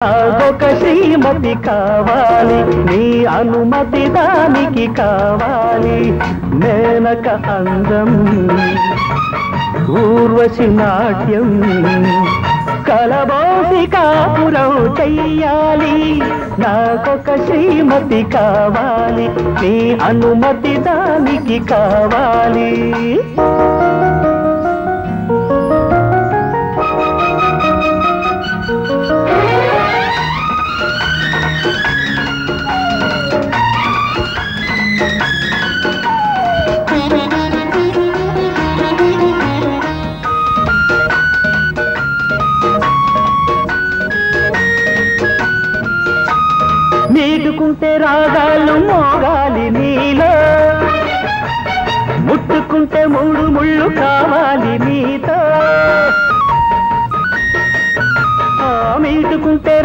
ఒక శ్రీమతి కావాలి, నీ అనుమతి దానికి కావాలి. మేనక అందం, ఊర్వశి నాట్యం, కలబోసి కాపురం చెయ్యాలి. నాకొక శ్రీమతి కావాలి, నీ అనుమతి దానికి కావాలి. నీటుకుంటే రాగాలు మోగాలి నీలో, ముట్టుకుంటే మూడు ముళ్ళు కావాలి నీతో. మీటుకుంటే